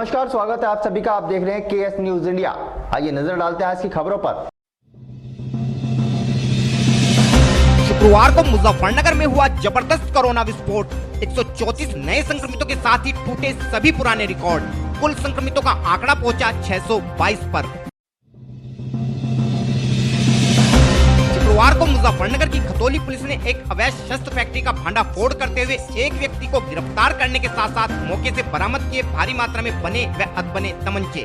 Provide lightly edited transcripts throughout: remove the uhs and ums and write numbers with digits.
नमस्कार, स्वागत है आप सभी का। आप देख रहे हैं केएस न्यूज इंडिया। आइए नजर डालते हैं आज की खबरों पर। शुक्रवार को मुजफ्फरनगर में हुआ जबरदस्त कोरोना विस्फोट। 134 नए संक्रमितों के साथ ही टूटे सभी पुराने रिकॉर्ड। कुल संक्रमितों का आंकड़ा पहुंचा 622 पर। शुक्रवार को मुजफ्फरनगर की खतौली पुलिस ने एक अवैध शस्त्र फैक्ट्री का भांडाफोड़ करते हुए एक व्यक्ति को गिरफ्तार करने के साथ साथ मौके से बरामद किए भारी मात्रा में बने व अधबने तमंचे।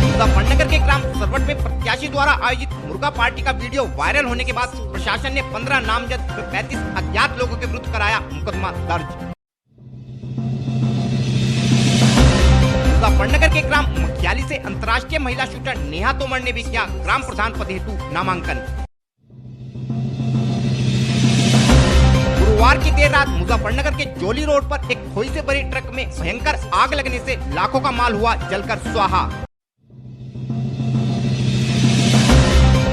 मुजफ्फरनगर के ग्राम सरवट में प्रत्याशी द्वारा आयोजित मुर्गा पार्टी का वीडियो वायरल होने के बाद प्रशासन ने 15 नामजद व 35 अज्ञात लोगों के विरुद्ध कराया मुकदमा दर्ज। मुजफ्फरनगर के ग्राम मुखियाली से अंतर्राष्ट्रीय महिला शूटर नेहा तोमर ने भी किया ग्राम प्रधान पद हेतु नामांकन। गुरुवार की देर रात मुजफ्फरनगर के जोली रोड पर एक खोई से भरी ट्रक में भयंकर आग लगने से लाखों का माल हुआ जलकर स्वाहा।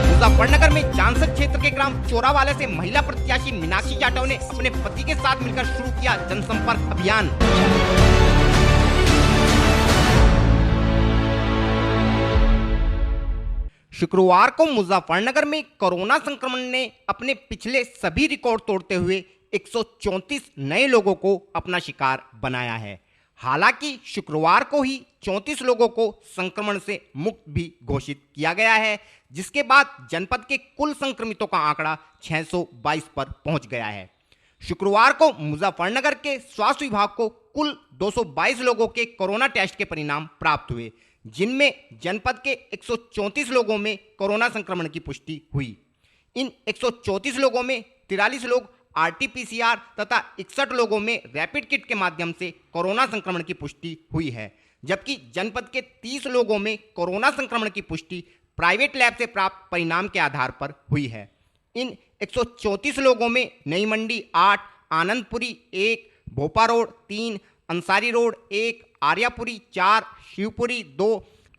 मुजफ्फरनगर में चांसद क्षेत्र के ग्राम चोरावाला से महिला प्रत्याशी मीनाक्षी जाटव ने अपने पति के साथ मिलकर शुरू किया जनसंपर्क अभियान। शुक्रवार को मुजफ्फरनगर में कोरोना संक्रमण ने अपने पिछले सभी रिकॉर्ड तोड़ते हुए 134 नए लोगों को अपना शिकार बनाया है। हालांकि शुक्रवार को ही 34 लोगों को संक्रमण से मुक्त भी घोषित किया गया है, जिसके बाद जनपद के कुल संक्रमितों का आंकड़ा 622 पर पहुंच गया है। शुक्रवार को मुजफ्फरनगर के स्वास्थ्य विभाग को कुल 222 लोगों के कोरोना टेस्ट के परिणाम प्राप्त हुए, जिनमें जनपद के 134 लोगों में कोरोना संक्रमण की पुष्टि हुई। इन 134 लोगों में 43 लोग आरटीपीसीआर तथा 61 लोगों में रैपिड किट के माध्यम से कोरोना संक्रमण की पुष्टि हुई है, जबकि जनपद के 30 लोगों में कोरोना संक्रमण की पुष्टि प्राइवेट लैब से प्राप्त परिणाम के आधार पर हुई है। इन 134 लोगों में Nai Mandi 8, Anandpuri 1, Bhopa road 3, Ansari road 1, Aryapuri 4, Shivpuri 2,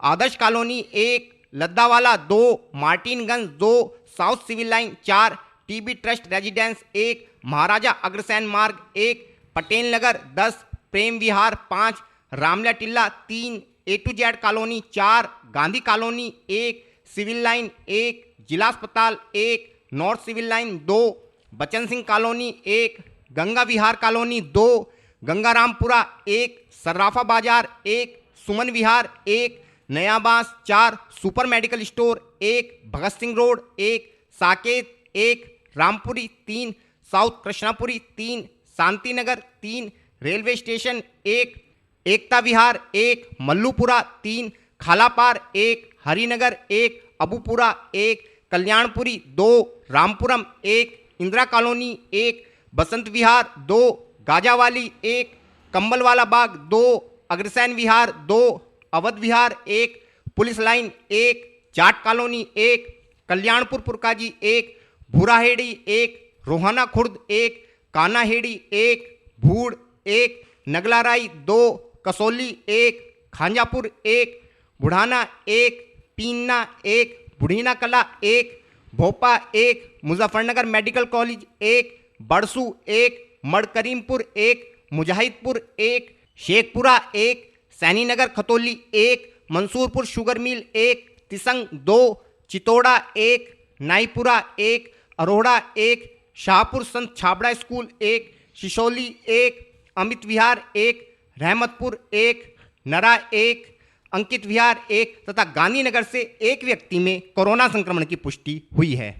Adarsh colony 1, Laddawala 2, Martinganj 2, south civil line 4, TB trust residence 1, Maharaja Agrasen Marg 1, Patel Nagar 10, Prem Vihar 5, Ramla Tilla 3, A to Z colony 4, Gandhi colony 1, civil line 1, जिला अस्पताल 1, north civil line 2, Bachan Singh colony 1, Ganga विहार कॉलोनी 2, गंगारामपुरा 1, सर्राफा बाजार 1, सुमन विहार 1, नया बांस 4, super medical store 1, Bhagat Singh road 1, Saket 1, रामपुरी 3, south Krishnapuri 3, Shanti Nagar 3, railway station 1, एकता विहार 1, मल्लूपुरा 3, खालापार 1, हरिनगर 1, अबूपुरा 1, कल्याणपुरी 2, रामपुरम 1, इंदिरा कॉलोनी 1, बसंत विहार 2, गाजावाली 1, कंबलवाला बाग 2, अग्रसेन विहार 2, अवध विहार 1, police line 1, Jat colony 1, Kalyanpur Purkazi 1, Bhuraheri 1, Rohana Khurd 1, Kanaheri 1, Bhud 1, Naglarai 2, Kasauli 1, Khanjapur 1, Budhana 1, Pinna 1, Budhina Kala 1, Bhopa 1, Muzaffarnagar medical college 1, Badsu 1, Madkarimpur 1, Mujahidpur 1, Shekhpura 1, Saininagar Khatauli 1, Mansurpur sugar mill 1, Tisang 2, Chitaura 1, Naipura 1, Arora 1, Shahpur Sant Chhabra school 1, Shisholi 1, Amit Vihar 1, Rehmatpur 1, Nara 1, अंकित विहार 1 तथा गांधीनगर से एक व्यक्ति में कोरोना संक्रमण की पुष्टि हुई है।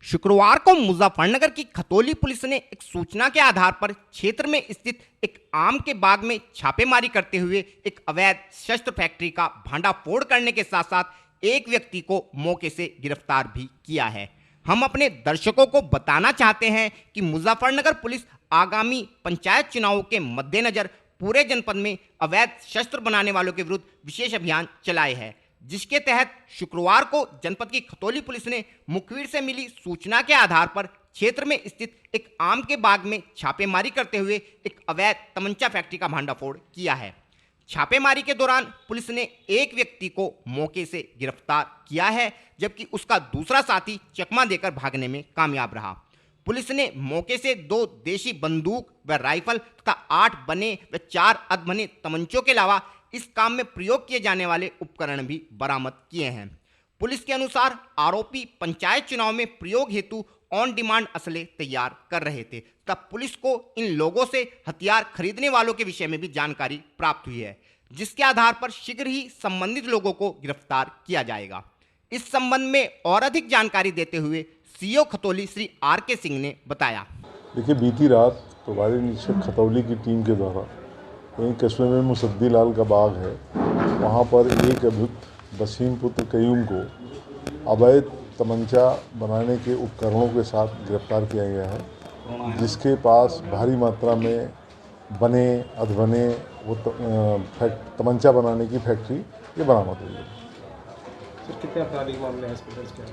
शुक्रवार को मुजफ्फरनगर की खतौली पुलिस ने एक सूचना के आधार पर क्षेत्र में स्थित एक आम के बाग में छापेमारी करते हुए एक अवैध शस्त्र फैक्ट्री का भांडाफोड़ करने के साथ साथ एक व्यक्ति को मौके से गिरफ्तार भी किया है। हम अपने दर्शकों को बताना चाहते हैं कि मुजफ्फरनगर पुलिस आगामी पंचायत चुनावों के मद्देनजर पूरे जनपद में अवैध शस्त्र बनाने वालों के विरुद्ध विशेष अभियान चलाए है, जिसके तहत शुक्रवार को जनपद की खतौली पुलिस ने मुखबिर से मिली सूचना के आधार पर क्षेत्र में स्थित एक आम के बाग में छापेमारी करते हुए एक अवैध तमंचा फैक्ट्री का भांडाफोड़ किया है। छापेमारी के दौरान पुलिस ने एक व्यक्ति को मौके से गिरफ्तार किया है, जबकि उसका दूसरा साथी चकमा देकर भागने में कामयाब रहा। पुलिस ने मौके से 2 देशी बंदूक व राइफल तथा 8 बने व 4 अधबने तमंचों के अलावा इस काम में प्रयोग किए जाने वाले उपकरण भी बरामद किए हैं। पुलिस के अनुसार आरोपी पंचायत चुनाव में प्रयोग हेतु ऑन डिमांड असले तैयार कर रहे थे, तब पुलिस को इन लोगों से हथियार खरीदने वालों के विषय में भी जानकारी प्राप्त हुई है, जिसके आधार पर शीघ्र ही संबंधित लोगों को गिरफ्तार किया जाएगा। इस संबंध में और अधिक जानकारी देते हुए सीओ खतौली श्री RK सिंह ने बताया। देखिए, बीती रात प्रभारी निरीक्षक खतौली की टीम के द्वारा कहीं कस्बे में मुसद्दी लाल का बाग है, वहाँ पर एक अभियुक्त वसीम पुत्र कयूम को अवैध तमंचा बनाने के उपकरणों के साथ गिरफ्तार किया गया है, जिसके पास भारी मात्रा में बने अधबने वो तमंचा बनाने की फैक्ट्री ये बरामद हुई है। सर, कितने आपराधिक मामले हैं इसमें दर्ज किए गए?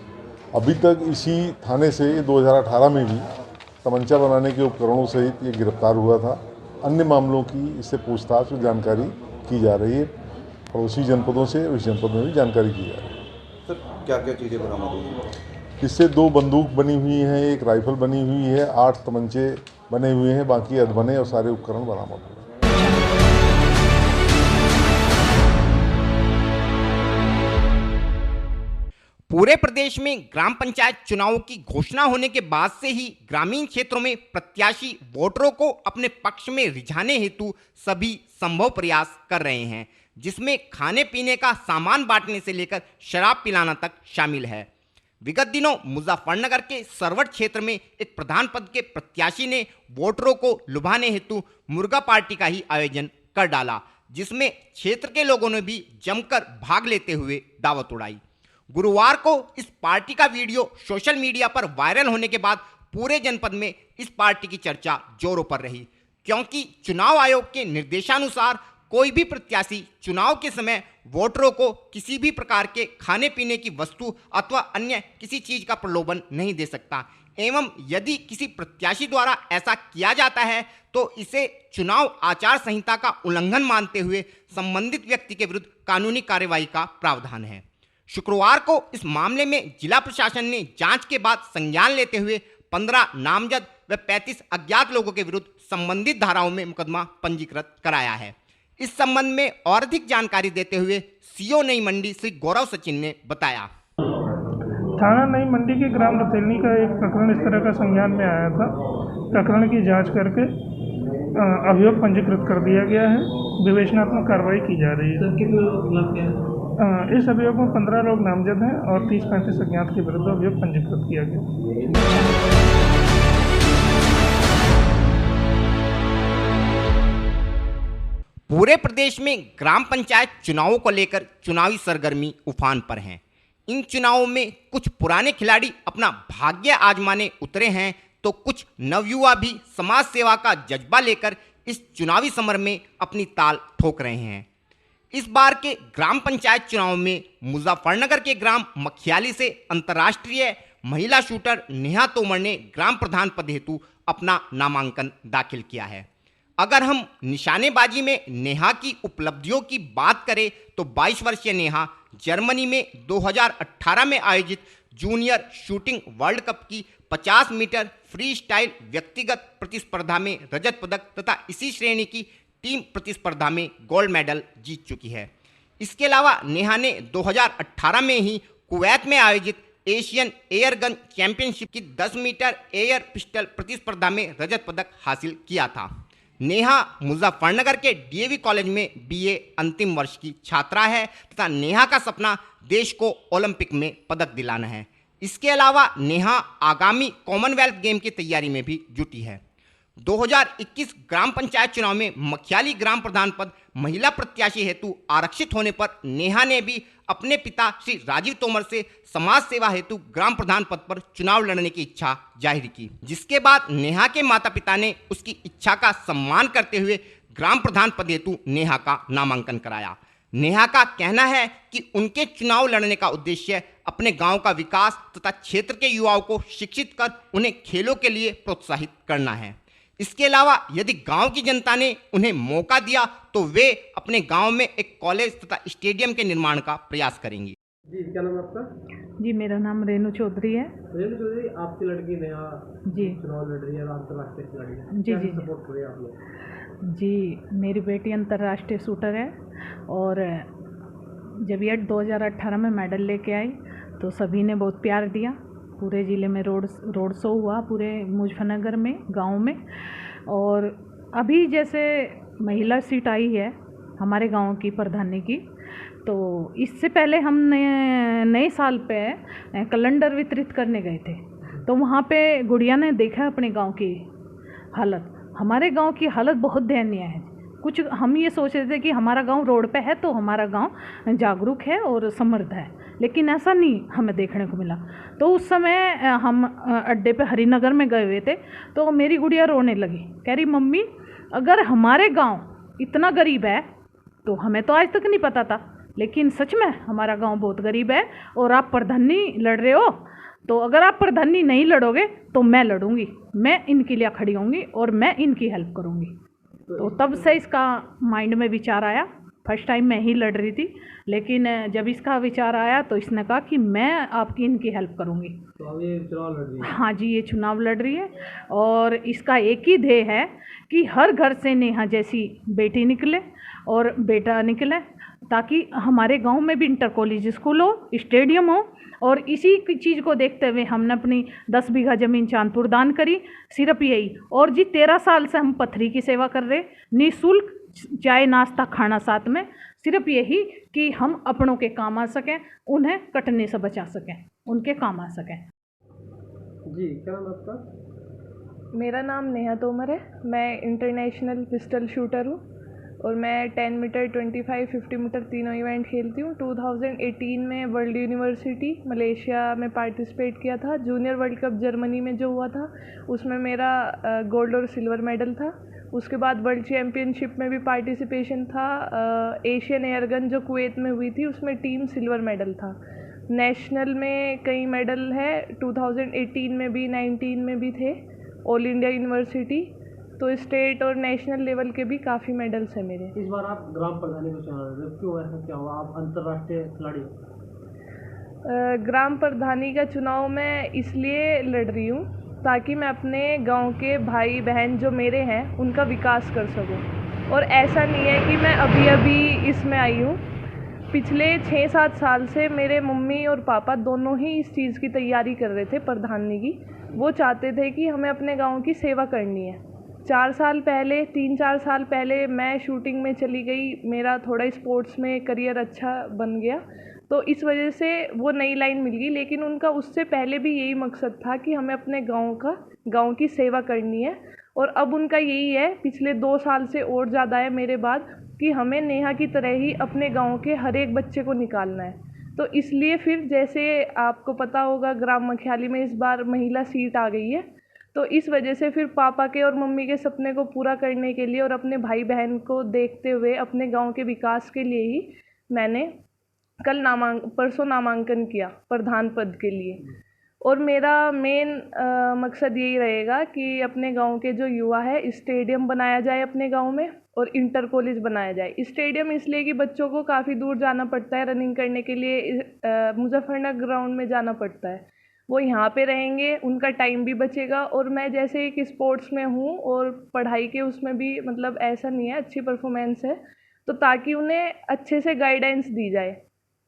अभी तक इसी थाने से 2018 में भी तमंचा बनाने के उपकरणों सहित ये गिरफ्तार हुआ था। अन्य मामलों की इससे पूछताछ और जानकारी की जा रही है। पड़ोसी जनपदों से इस जनपद में भी जानकारी की जा रही है। सर, क्या क्या चीज़ें बरामद हुई? इससे 2 बंदूक बनी हुई हैं, 1 राइफल बनी हुई है, 8 तमंचे बने हुए हैं, बाकी अधबने और सारे उपकरण बरामद हुए। पूरे प्रदेश में ग्राम पंचायत चुनावों की घोषणा होने के बाद से ही ग्रामीण क्षेत्रों में प्रत्याशी वोटरों को अपने पक्ष में रिझाने हेतु सभी संभव प्रयास कर रहे हैं, जिसमें खाने पीने का सामान बांटने से लेकर शराब पिलाना तक शामिल है। विगत दिनों मुजफ्फरनगर के सरवट क्षेत्र में एक प्रधान पद के प्रत्याशी ने वोटरों को लुभाने हेतु मुर्गा पार्टी का ही आयोजन कर डाला, जिसमें क्षेत्र के लोगों ने भी जमकर भाग लेते हुए दावत उड़ाई। गुरुवार को इस पार्टी का वीडियो सोशल मीडिया पर वायरल होने के बाद पूरे जनपद में इस पार्टी की चर्चा जोरों पर रही, क्योंकि चुनाव आयोग के निर्देशानुसार कोई भी प्रत्याशी चुनाव के समय वोटरों को किसी भी प्रकार के खाने पीने की वस्तु अथवा अन्य किसी चीज का प्रलोभन नहीं दे सकता, एवं यदि किसी प्रत्याशी द्वारा ऐसा किया जाता है तो इसे चुनाव आचार संहिता का उल्लंघन मानते हुए संबंधित व्यक्ति के विरुद्ध कानूनी कार्यवाही का प्रावधान है। शुक्रवार को इस मामले में जिला प्रशासन ने जांच के बाद संज्ञान लेते हुए 15 नामजद व 35 अज्ञात लोगों के विरुद्ध संबंधित धाराओं में मुकदमा पंजीकृत कराया है। इस संबंध में और अधिक जानकारी देते हुए सीओ नई मंडी श्री गौरव सचिन ने बताया। थाना नई मंडी के ग्राम रतेलनी का एक प्रकरण इस तरह का संज्ञान में आया था। प्रकरण की जांच करके अभियोग पंजीकृत कर दिया गया है। विवेचनात्मक कार्रवाई की जा रही है। कितने लोग इस अभियोग में 15 लोग नामजद हैं और 30-35 अज्ञात के विरुद्ध अभियोग पंजीकृत किया गया। पूरे प्रदेश में ग्राम पंचायत चुनावों को लेकर चुनावी सरगर्मी उफान पर हैं। इन चुनावों में कुछ पुराने खिलाड़ी अपना भाग्य आजमाने उतरे हैं, तो कुछ नवयुवा भी समाज सेवा का जज्बा लेकर इस चुनावी समर में अपनी ताल ठोक रहे हैं। इस बार के ग्राम पंचायत चुनाव में मुजफ्फरनगर के ग्राम मखियाली से अंतर्राष्ट्रीय महिला शूटर नेहा तोमर ने ग्राम प्रधान पद हेतु अपना नामांकन दाखिल किया है। अगर हम निशानेबाजी में नेहा की उपलब्धियों की बात करें तो 22 वर्षीय नेहा जर्मनी में 2018 में आयोजित जूनियर शूटिंग वर्ल्ड कप की 50 मीटर फ्री स्टाइल व्यक्तिगत प्रतिस्पर्धा में रजत पदक तथा इसी श्रेणी की टीम प्रतिस्पर्धा में गोल्ड मेडल जीत चुकी है। इसके अलावा नेहा ने 2018 में ही कुवैत में आयोजित एशियन एयर गन चैंपियनशिप की 10 मीटर एयर पिस्टल प्रतिस्पर्धा में रजत पदक हासिल किया था। नेहा मुजफ्फरनगर के डीएवी कॉलेज में बीए अंतिम वर्ष की छात्रा है तथा नेहा का सपना देश को ओलंपिक में पदक दिलाना है। इसके अलावा नेहा आगामी कॉमनवेल्थ गेम की तैयारी में भी जुटी है। 2021 ग्राम पंचायत चुनाव में मखियाली ग्राम प्रधान पद महिला प्रत्याशी हेतु आरक्षित होने पर नेहा ने भी अपने पिता श्री राजीव तोमर से समाज सेवा हेतु ग्राम प्रधान पद पर चुनाव लड़ने की इच्छा जाहिर की, जिसके बाद नेहा के माता पिता ने उसकी इच्छा का सम्मान करते हुए ग्राम प्रधान पद हेतु नेहा का नामांकन कराया। नेहा का कहना है कि उनके चुनाव लड़ने का उद्देश्य अपने गांव का विकास तथा क्षेत्र के युवाओं को शिक्षित कर उन्हें खेलों के लिए प्रोत्साहित करना है। इसके अलावा यदि गांव की जनता ने उन्हें मौका दिया तो वे अपने गांव में एक कॉलेज तथा स्टेडियम के निर्माण का प्रयास करेंगी। जी क्या नाम है आपका? जी मेरा नाम रेणु चौधरी है। रेणु चौधरी, आपकी लड़की नया जी चुनाव लड़ रही है, अंतर्राष्ट्रीय खिलाड़ी है, जी, कैसे जी। सपोर्ट करें आप लोग? जी मेरी बेटी अंतर्राष्ट्रीय शूटर है और जब ये 2018 में मेडल लेके आई तो सभी ने बहुत प्यार दिया। पूरे ज़िले में रोड शो हुआ, पूरे मुजफ्फरनगर में, गांव में। और अभी जैसे महिला सीट आई है हमारे गांव की प्रधानी की, तो इससे पहले हम नए साल पे कैलेंडर वितरित करने गए थे, तो वहाँ पे गुड़िया ने देखा अपने गांव की हालत। हमारे गांव की हालत बहुत दयनीय है। कुछ हम ये सोच रहे थे कि हमारा गांव रोड पे है तो हमारा गांव जागरूक है और समृद्ध है, लेकिन ऐसा नहीं हमें देखने को मिला। तो उस समय हम अड्डे पे हरिनगर में गए हुए थे, तो मेरी गुड़िया रोने लगी, कह रही मम्मी अगर हमारे गांव इतना गरीब है तो हमें तो आज तक नहीं पता था, लेकिन सच में हमारा गांव बहुत गरीब है और आप प्रधानी लड़ रहे हो, तो अगर आप प्रधानी नहीं लड़ोगे तो मैं लड़ूंगी, मैं इनके लिए खड़ी होंगी और मैं इनकी हेल्प करूंगी। तो तब से इसका माइंड में विचार आया। फर्स्ट टाइम मैं ही लड़ रही थी, लेकिन जब इसका विचार आया तो इसने कहा कि मैं आपकी इनकी हेल्प करूंगी। तो अब ये चुनाव लड़ रही है? हाँ जी, ये चुनाव लड़ रही है और इसका एक ही ध्येय है कि हर घर से नेहा जैसी बेटी निकले और बेटा निकले, ताकि हमारे गांव में भी इंटर कॉलेज स्कूल हो, स्टेडियम हो। और इसी की चीज़ को देखते हुए हमने अपनी 10 बीघा ज़मीन चांदपुर दान करी, सिर्फ यही। और जी 13 साल से हम पथरी की सेवा कर रहे, निःशुल्क चाय नाश्ता खाना साथ में, सिर्फ यही कि हम अपनों के काम आ सकें, उन्हें कटने से बचा सकें, उनके काम आ सकें। जी क्या नाम है आपका? मेरा नाम नेहा तोमर है। मैं इंटरनेशनल पिस्टल शूटर हूँ और मैं 10 मीटर, 25, 50 मीटर तीनों इवेंट खेलती हूँ। 2018 में वर्ल्ड यूनिवर्सिटी मलेशिया में पार्टिसिपेट किया था। जूनियर वर्ल्ड कप जर्मनी में जो हुआ था उसमें मेरा गोल्ड और सिल्वर मेडल था। उसके बाद वर्ल्ड चैम्पियनशिप में भी पार्टिसिपेशन था। एशियन एयरगन जो कुवैत में हुई थी उसमें टीम सिल्वर मेडल था। नेशनल में कई मेडल है, 2018 में भी, 19 में भी थे, ऑल इंडिया यूनिवर्सिटी। तो स्टेट और नेशनल लेवल के भी काफ़ी मेडल्स हैं मेरे। इस बार आप ग्राम प्रधानी को चुना रहे हो, क्यों, ऐसा क्या हुआ? आप अंतर्राष्ट्रीय खिलाड़ी हो। ग्राम प्रधानी का चुनाव मैं इसलिए लड़ रही हूँ ताकि मैं अपने गांव के भाई बहन जो मेरे हैं उनका विकास कर सकूँ। और ऐसा नहीं है कि मैं अभी अभी इसमें आई हूँ, पिछले 6-7 साल से मेरे मम्मी और पापा दोनों ही इस चीज़ की तैयारी कर रहे थे, प्रधानी की। वो चाहते थे कि हमें अपने गांव की सेवा करनी है। 3-4 साल पहले मैं शूटिंग में चली गई, मेरा थोड़ा स्पोर्ट्स में करियर अच्छा बन गया, तो इस वजह से वो नई लाइन मिल गई। लेकिन उनका उससे पहले भी यही मकसद था कि हमें अपने गांव की सेवा करनी है। और अब उनका यही है, पिछले 2 साल से और ज़्यादा है मेरे बाद, कि हमें नेहा की तरह ही अपने गांव के हर एक बच्चे को निकालना है। तो इसलिए फिर, जैसे आपको पता होगा, ग्राम मुख्यालय में इस बार महिला सीट आ गई है, तो इस वजह से फिर पापा के और मम्मी के सपने को पूरा करने के लिए और अपने भाई बहन को देखते हुए अपने गांव के विकास के लिए ही मैंने परसों नामांकन किया प्रधान पद के लिए। और मेरा मेन मकसद यही रहेगा कि अपने गांव के जो युवा है, स्टेडियम बनाया जाए अपने गांव में और इंटर कॉलेज बनाया जाए। स्टेडियम इसलिए कि बच्चों को काफ़ी दूर जाना पड़ता है रनिंग करने के लिए, मुजफ्फरनगर ग्राउंड में जाना पड़ता है। वो यहाँ पे रहेंगे, उनका टाइम भी बचेगा। और मैं जैसे एक स्पोर्ट्स में हूँ और पढ़ाई के उसमें भी, मतलब ऐसा नहीं है, अच्छी परफॉर्मेंस है, तो ताकि उन्हें अच्छे से गाइडेंस दी जाए,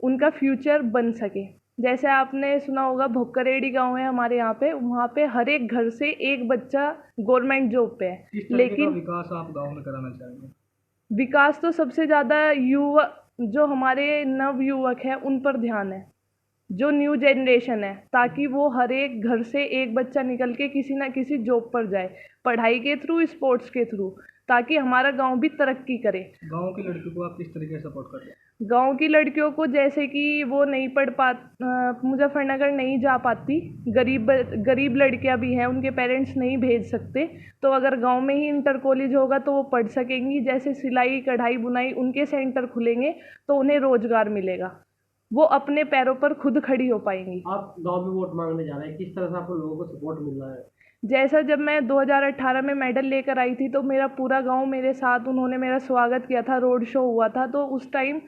उनका फ्यूचर बन सके। जैसे आपने सुना होगा, भोक्करेडी गांव है हमारे यहाँ पे, वहाँ पे हर एक घर से एक बच्चा गवर्नमेंट जॉब पे है। लेकिन विकास आप गांव में कराना चाहेंगे? विकास तो सबसे ज़्यादा युवा, जो हमारे नव युवक हैं उन पर ध्यान है, जो न्यू जनरेशन है, ताकि वो हर एक घर से एक बच्चा निकल के किसी ना किसी जॉब पर जाए, पढ़ाई के थ्रू, स्पोर्ट्स के थ्रू, ताकि हमारा गांव भी तरक्की करे। गांव की लड़कियों को आप किस तरीके से सपोर्ट करते हैं? गांव की लड़कियों को, जैसे कि वो नहीं पढ़ मुजफ्फरनगर नहीं जा पाती, गरीब लड़कियां भी हैं, उनके पेरेंट्स नहीं भेज सकते, तो अगर गांव में ही इंटर कॉलेज होगा तो वो पढ़ सकेंगी। जैसे सिलाई, कढ़ाई, बुनाई, उनके सेंटर खुलेंगे तो उन्हें रोजगार मिलेगा, वो अपने पैरों पर खुद खड़ी हो पाएंगी। आप गांव में वोट मांगने जा रहे हैं, किस तरह से आपको लोगों को सपोर्ट मिल रहा है? जैसा जब मैं 2018 में मेडल लेकर आई थी तो मेरा पूरा गांव मेरे साथ, उन्होंने मेरा स्वागत किया था, रोड शो हुआ था, तो उस टाइम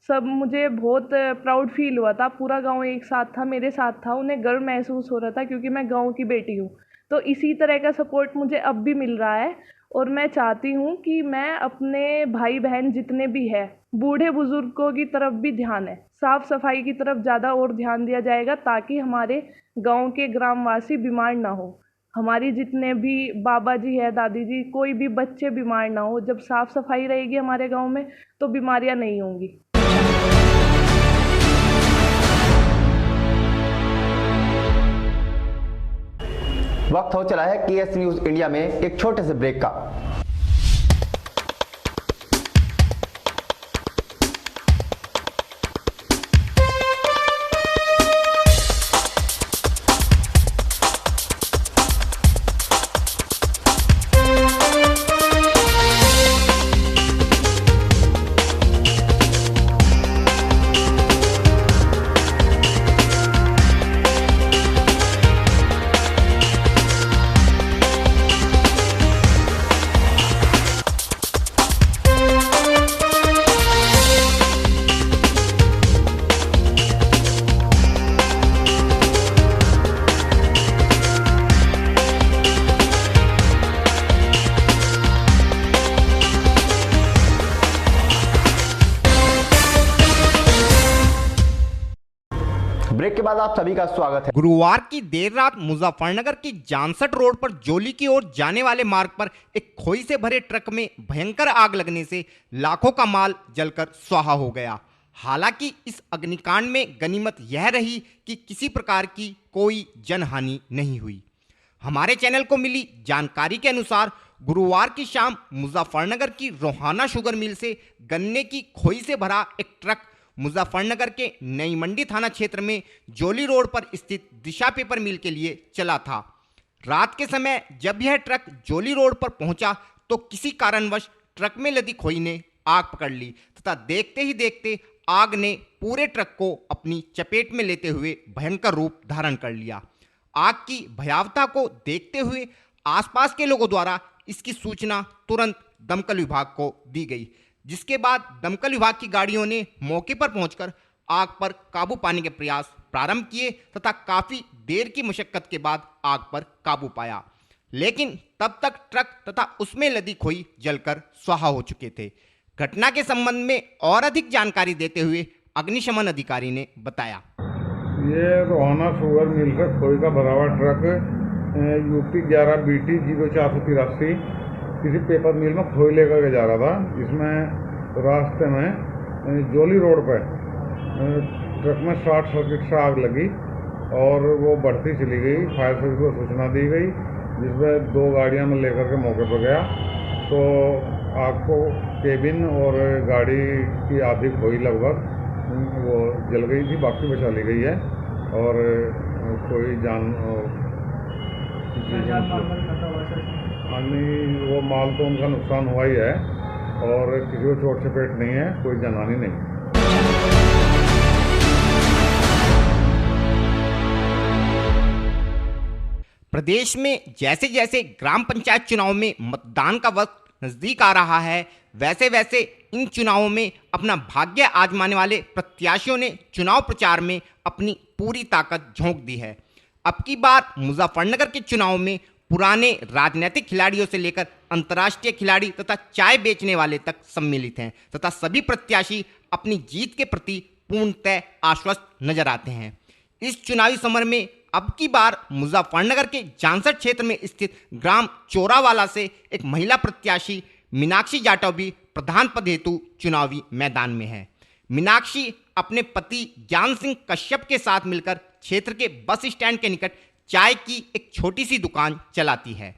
सब मुझे बहुत प्राउड फील हुआ था। पूरा गांव एक साथ था, मेरे साथ था, उन्हें गर्व महसूस हो रहा था क्योंकि मैं गांव की बेटी हूँ। तो इसी तरह का सपोर्ट मुझे अब भी मिल रहा है और मैं चाहती हूँ कि मैं अपने भाई बहन जितने भी हैं, बूढ़े बुजुर्गों की तरफ भी ध्यान है, साफ़ सफाई की तरफ ज़्यादा और ध्यान दिया जाएगा ताकि हमारे गांव के ग्रामवासी बीमार ना हो, हमारी जितने भी बाबा जी है, दादी जी, कोई भी बच्चे बीमार ना हो। जब साफ़ सफाई रहेगी हमारे गांव में तो बीमारियां नहीं होंगी। वक्त हो चला है केएस न्यूज इंडिया में एक छोटे से ब्रेक का। ब्रेक के बाद आप सभी का स्वागत है। गुरुवार की देर रात मुजफ्फरनगर की जानसठ रोड पर जोली की ओर जाने वाले मार्ग पर एक खोई से भरे ट्रक में भयंकर आग लगने से लाखों का माल जलकर स्वाहा हो गया। हालांकि इस अग्निकांड में गनीमत यह रही कि किसी प्रकार की कोई जनहानि नहीं हुई। हमारे चैनल को मिली जानकारी के अनुसार गुरुवार की शाम मुजफ्फरनगर की रोहाना शुगर मिल से गन्ने की खोई से भरा एक ट्रक मुजफ्फरनगर के नई मंडी थाना क्षेत्र में जोली रोड पर स्थित दिशा पेपर मिल के लिए चला था। रात के समय जब यह ट्रक जोली रोड पर पहुंचा तो किसी कारणवश ट्रक में लदी खोई ने आग पकड़ ली तथा देखते ही देखते आग ने पूरे ट्रक को अपनी चपेट में लेते हुए भयंकर रूप धारण कर लिया। आग की भयावहता को देखते हुए आसपास के लोगों द्वारा इसकी सूचना तुरंत दमकल विभाग को दी गई, जिसके बाद दमकल विभाग की गाड़ियों ने मौके पर पहुंचकर आग पर काबू पाने के प्रयास प्रारंभ किए तथा काफी देर की मशक्कत के बाद आग पर काबू पाया, लेकिन तब तक ट्रक तथा उसमें लदी खोई जलकर स्वाहा हो चुके थे। घटना के संबंध में और अधिक जानकारी देते हुए अग्निशमन अधिकारी ने बताया, ये रोहाना शुगर मिल से खोई का भरा हुआ ट्रक UP 11 BT 0483 किसी पेपर मिल में खोई लेकर के जा रहा था। इसमें रास्ते में जोली रोड पर ट्रक में शॉर्ट सर्किट से आग लगी और वो बढ़ती चली गई। फायर सर्विस को सूचना दी गई, जिसमें 2 गाड़ियां में लेकर के मौके पर गया तो आग को केबिन और गाड़ी की आधी खोई लगभग वो जल गई थी, बाकी बचा ली गई है और कोई वो माल तो उनका नुकसान हुआ ही है और किसी को चोट चपेट नहीं है, कोई जनहानि नहीं। प्रदेश में जैसे जैसे ग्राम पंचायत चुनाव में मतदान का वक्त नजदीक आ रहा है, वैसे वैसे इन चुनावों में अपना भाग्य आजमाने वाले प्रत्याशियों ने चुनाव प्रचार में अपनी पूरी ताकत झोंक दी है। अब की बार मुजफ्फरनगर के चुनाव में पुराने राजनीतिक खिलाड़ियों से लेकर अंतर्राष्ट्रीय खिलाड़ी तथा चाय बेचने वाले तक सम्मिलित हैं तथा सभी प्रत्याशी अपनी जीत के प्रति पूर्णतः आश्वस्त नजर आते हैं। इस चुनावी समर में अब की बार मुजफ्फरनगर के जानसठ क्षेत्र में स्थित ग्राम चोरावाला से एक महिला प्रत्याशी मीनाक्षी जाटव भी प्रधान पद हेतु चुनावी मैदान में है। मीनाक्षी अपने पति ज्ञान सिंह कश्यप के साथ मिलकर क्षेत्र के बस स्टैंड के निकट चाय की एक छोटी सी दुकान चलाती है।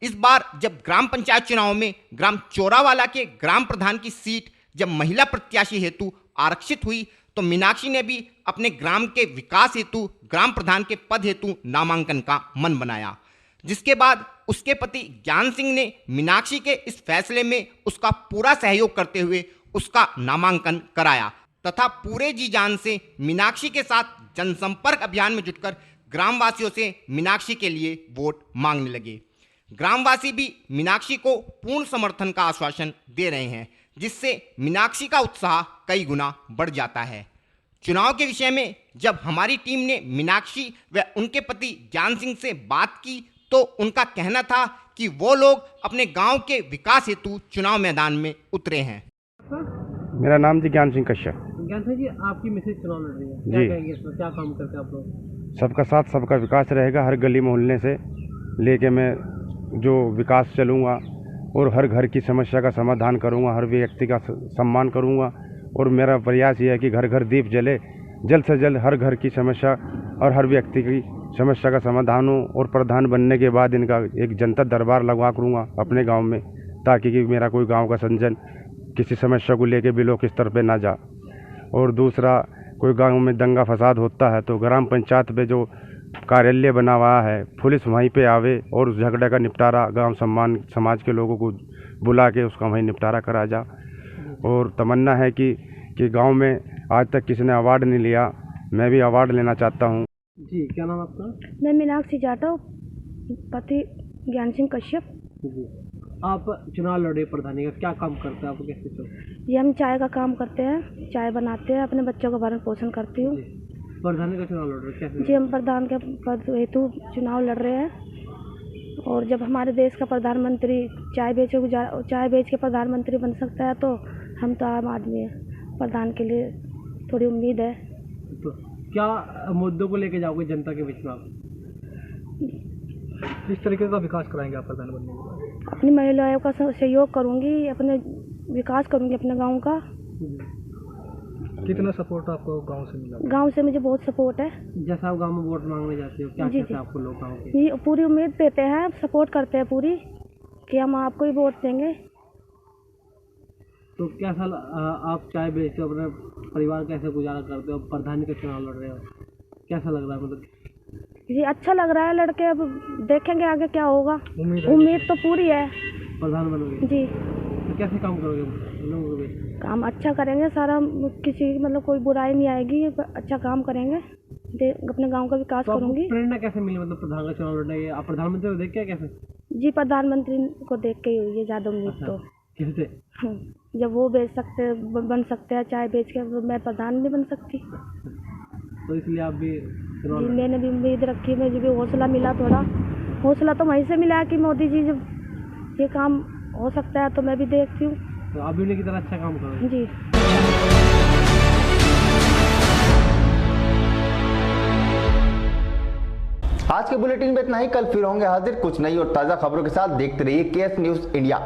इस बार जब ग्राम पंचायत चुनाव में ग्राम चोरावाला के ग्राम प्रधान की सीट जब महिला प्रत्याशी हेतु आरक्षित हुई तो मीनाक्षी ने भी अपने ग्राम के विकास हेतु ग्राम प्रधान के पद हेतु नामांकन का मन बनाया, जिसके बाद उसके पति ज्ञान सिंह ने मीनाक्षी के इस फैसले में उसका पूरा सहयोग करते हुए उसका नामांकन कराया तथा पूरे जी जान से मीनाक्षी के साथ जनसंपर्क अभियान में जुटकर ग्रामवासियों से मीनाक्षी के लिए वोट मांगने लगे। ग्रामवासी भी मीनाक्षी को पूर्ण समर्थन का आश्वासन दे रहे हैं, जिससे मीनाक्षी का उत्साह कई गुना बढ़ जाता है। चुनाव के विषय में जब हमारी टीम ने मीनाक्षी व उनके पति ज्ञान सिंह से बात की तो उनका कहना था कि वो लोग अपने गांव के विकास हेतु चुनाव मैदान में उतरे हैं। मेरा नाम जी ज्ञान सिंह कश्यप। ज्ञान सिंह जी, आपकी मिसेज चुनाव लड़ रही है, क्या जी। कहेंगे इसमें, क्या काम करते हैं आप लोग? सबका साथ सबका विकास रहेगा। हर गली मोहल्ले से लेके मैं जो विकास चलूँगा और हर घर की समस्या का समाधान करूँगा, हर व्यक्ति का सम्मान करूँगा। और मेरा प्रयास ये है कि घर घर दीप जले, जल्द से जल्द हर घर की समस्या और हर व्यक्ति की समस्या का समाधान हो। और प्रधान बनने के बाद इनका एक जनता दरबार लगवा करूँगा अपने गांव में, ताकि कि मेरा कोई गांव का संजन किसी समस्या को लेके बिलो किस स्तर पे ना जा। और दूसरा, कोई गांव में दंगा फसाद होता है तो ग्राम पंचायत पे जो कार्यालय बना हुआ है, पुलिस वहीं पे आवे और उस झगड़े का निपटारा गांव समाज के लोगों को बुला के उसका वहीं निपटारा करा जा। और तमन्ना है कि गांव में आज तक किसी ने अवार्ड नहीं लिया, मैं भी अवार्ड लेना चाहता हूं। जी, क्या नाम आपका? मैं मीनाक्षी जाटव, पति ज्ञान सिंह कश्यप। जी, आप चुनाव लड़े प्रधानी का, क्या काम करते हैं आप, कैसे चल? ये हम चाय का काम करते हैं, चाय बनाते हैं, अपने बच्चों का भरण पोषण करती हूँ। प्रधानी का चुनाव लड़ रहे हैं, कैसे? जी, हम प्रधान के पद हेतु चुनाव लड़ रहे हैं। और जब हमारे देश का प्रधानमंत्री चाय बेच के प्रधानमंत्री बन सकता है तो हम तो आम आदमी हैं, प्रधान के लिए थोड़ी उम्मीद है। तो क्या मुद्दों को लेके जाओगे जनता के बीच में आप? किस तरीके का विकास कराएंगे आप प्रधान बनने के बाद? अपनी महिलाओं का सहयोग करूँगी, अपने विकास करूँगी अपने गाँव का। कितना सपोर्ट आपको गांव से मिला? गांव से मुझे बहुत सपोर्ट है। जैसा आप गांव में वोट मांगने जाते हो, क्या जी, कहते हैं जी। आपको लोग गांव के? ये पूरी उम्मीद देते हैं, सपोर्ट करते हैं पूरी, कि हम आपको ही वोट देंगे। तो कैसा आप चाय बेचते हो, अपने परिवार कैसे गुजारा करते हो, प्रधानी का चुनाव लड़ रहे हो, कैसा लग रहा है? मतलब जी, अच्छा लग रहा है लड़के, अब देखेंगे आगे क्या होगा। उम्मीद तो पूरी है। प्रधान बनोगे? जी। तो कैसे काम करोगे लोगों के बीच? काम अच्छा करेंगे, सारा किसी मतलब कोई बुराई नहीं आएगी, अच्छा काम करेंगे, अपने गांव का विकास तो आपको करूंगी। प्रेरणा कैसे मिली, मतलब प्रधान का चुनाव लड़ने की? आप प्रधानमंत्री को देख के कैसे? जी, प्रधानमंत्री को देख के ही हुई है ज़्यादा उम्मीद। तो कैसे? जब वो बन सकते हैं चाय बेच के, तो मैं प्रधान नहीं बन सकती। तो इसलिए आप भी चुनाव जी, लड़? मैंने भी उम्मीद रखी, मुझे भी हौसला मिला, थोड़ा हौसला तो वहीं से मिला कि मोदी जी जब ये काम हो सकता है तो मैं भी देखती हूँ। तो आप भी उन्हीं की तरह अच्छा काम करोगे? जी। आज के बुलेटिन में इतना ही। कल फिर होंगे हाजिर कुछ नई और ताजा खबरों के साथ। देखते रहिए केएस न्यूज इंडिया।